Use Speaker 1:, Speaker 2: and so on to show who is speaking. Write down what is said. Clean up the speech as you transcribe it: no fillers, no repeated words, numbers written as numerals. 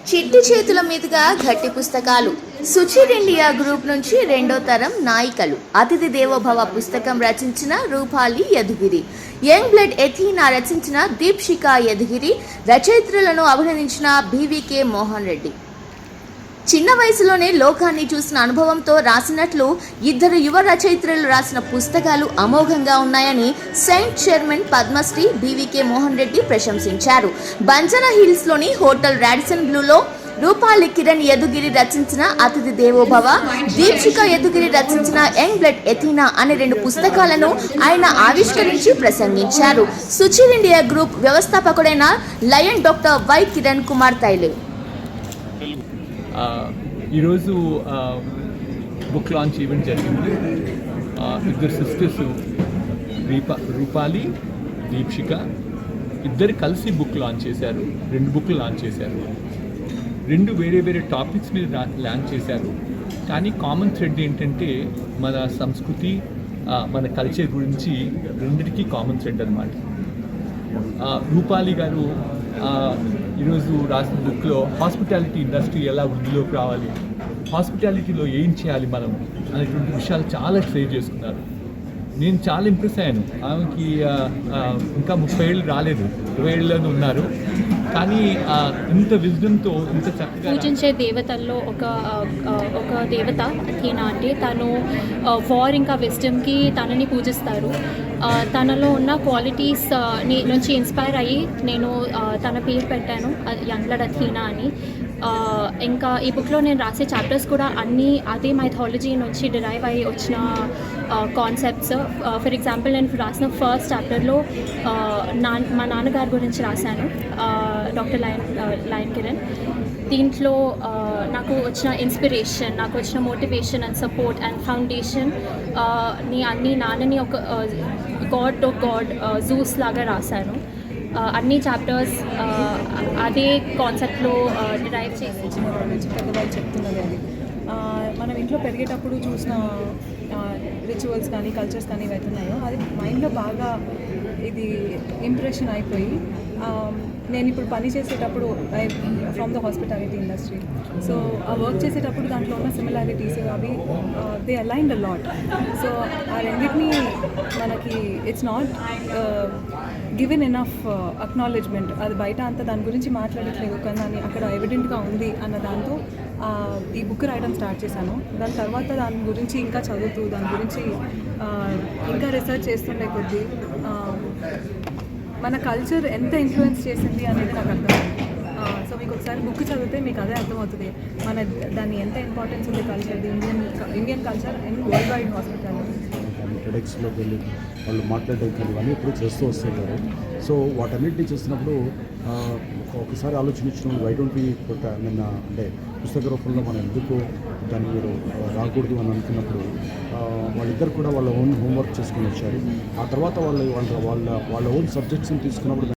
Speaker 1: చిట్టి చేతుల మీదుగా గట్టి పుస్తకాలు. సుచిర్ ఇండియా గ్రూప్ నుంచి రెండో తరం నాయికలు అతిథి దేవోభవ పుస్తకం రచించిన రూపాలి యదుగిరి, యంగ్ బ్లడ్ ఎథీనా రచించిన దీప్షిక యదుగిరి, రచయిత్రులను అభినందించిన బీవీకే మోహన్ రెడ్డి. చిన్న వయసులోనే లోకాన్ని చూసిన అనుభవంతో రాసినట్లు ఇద్దరు యువ రచయిత్రులు రాసిన పుస్తకాలు అమోఘంగా ఉన్నాయని saint chairman Padmashri BVK Mohan Reddy ప్రశంసించారు. బంజారా హిల్స్లోని హోటల్ రాడిసన్ బ్లూలో రూపాలి కిరణ్ యదుగిరి రచించిన అతిథి దేవోభవ, దీప్షిక యదుగిరి రచించిన యంగ్ బ్లడ్ ఎథీనా అనే రెండు పుస్తకాలను ఆయన ఆవిష్కరించి ప్రసంగించారు. సుచిర్ ఇండియా గ్రూప్ వ్యవస్థాపకుడైన Lion doctor Y Kiran Kumar Taile
Speaker 2: ఈరోజు బుక్ లాంచ్ ఈవెంట్ జరిగింది. ఇద్దరు సిస్టర్స్ రూపాలి, దీప్షిక ఇద్దరు కలిసి బుక్ లాంచ్ చేశారు. రెండు బుక్లు లాంచ్ చేశారు. రెండు వేరే వేరే టాపిక్స్ మీద లాంచ్ చేశారు. కానీ కామన్ థ్రెడ్ ఏంటంటే మన సంస్కృతి, మన కల్చర్ గురించి రెండిటికీ కామన్ థ్రెడ్ అన్నమాట. రూపాలి గారు ఈరోజు రాసిన బుక్లో హాస్పిటాలిటీ ఇండస్ట్రీ ఎలా వృద్ధిలోకి రావాలి, హాస్పిటాలిటీలో ఏం చేయాలి మనం అనేటువంటి విషయాలు చాలా షేర్ చేసుకున్నారు. నేను చాలా ఇంప్రెస్ అయ్యాను. ఆమెకి ఇంకా 30 ఏళ్ళు రాలేదు, 20 ఏళ్ళలోనే ఉన్నారు. కానీ ఇంత విజ్డమ్తో ఇంత చక్కగా
Speaker 3: పూజించే దేవతల్లో ఒక దేవత అథీనా. అంటే తను వార్ ఇంకా విజ్డమ్కి తనని పూజిస్తారు. తనలో ఉన్న క్వాలిటీస్ నుంచి ఇన్స్పైర్ అయ్యి నేను తన పేరు పెట్టాను యంగ్ బ్లడ్ అథీనా అని. ఇంకా ఈ బుక్లో నేను రాసే చాప్టర్స్ కూడా అన్నీ అదే మైథాలజీ నుంచి డిరైవ్ అయ్యి వచ్చిన కాన్సెప్ట్స్. ఫర్ ఎగ్జాంపుల్ నేను రాసిన ఫస్ట్ చాప్టర్లో మా నాన్నగారి గురించి రాశాను, డాక్టర్ లయన్ కిరణ్. దీంట్లో నాకు వచ్చిన ఇన్స్పిరేషన్, నాకు వచ్చిన motivation and support and foundation అన్నీ నాన్నని ఒక గాడ్ టు గాడ్ జూస్ లాగా రాశాను. అన్ని చాప్టర్స్ అదే కాన్సెప్ట్లో డిరైవ్ చేసి
Speaker 4: పెద్దవాళ్ళు చెప్తున్నది అది. మనం ఇంట్లో పెరిగేటప్పుడు చూసిన రిచువల్స్ కానీ కల్చర్స్ కానీ అవుతున్నాయో అది మైండ్లో బాగా ఇది ఇంప్రెషన్ అయిపోయి నేను ఇప్పుడు పని చేసేటప్పుడు from the hospitality industry. So ఆ వర్క్ చేసేటప్పుడు దాంట్లో ఉన్న సిమిలారిటీస్ అవి they aligned a lot. So ఆ రెండింటినీ మనకి it's not given enough acknowledgement. అది బయట అంతా దాని గురించి మాట్లాడట్లేదు, కానీ దాన్ని అక్కడ ఎవిడెంట్గా ఉంది అన్న దాంతో ఈ బుక్ రాయడం స్టార్ట్ చేశాను. దాని తర్వాత దాని గురించి ఇంకా చదువుతూ దాని గురించి ఇంకా రీసెర్చ్ చేస్తుండే కొద్దీ మన కల్చర్ ఎంత ఇన్ఫ్లుయెన్స్ చేసింది అనేది నాకు అర్థమైంది. సో మీకు ఒకసారి బుక్ చదివితే మీకు అదే అర్థమవుతుంది మన దాన్ని ఎంత ఇంపార్టెన్స్ ఉంది కల్చర్ది, Indian culture and worldwide hospitality.
Speaker 5: టెడెక్స్లోకి వెళ్ళి వాళ్ళు మాట్లాడేది ఇవన్నీ ఇప్పుడు చేస్తూ వస్తుంటారు. సో వాటన్నిటిని చేస్తున్నప్పుడు ఒకసారి ఆలోచించిన వై డోంట్ బి నిన్న అంటే పుస్తక రూపంలో మనం ఎందుకు దాన్ని మీరు రాకూడదు అని అనుకున్నప్పుడు వాళ్ళిద్దరు కూడా వాళ్ళ ఓన్ హోంవర్క్ చేసుకుని వచ్చారు. ఆ తర్వాత వాళ్ళ ఓన్ సబ్జెక్ట్స్ని తీసుకున్నప్పుడు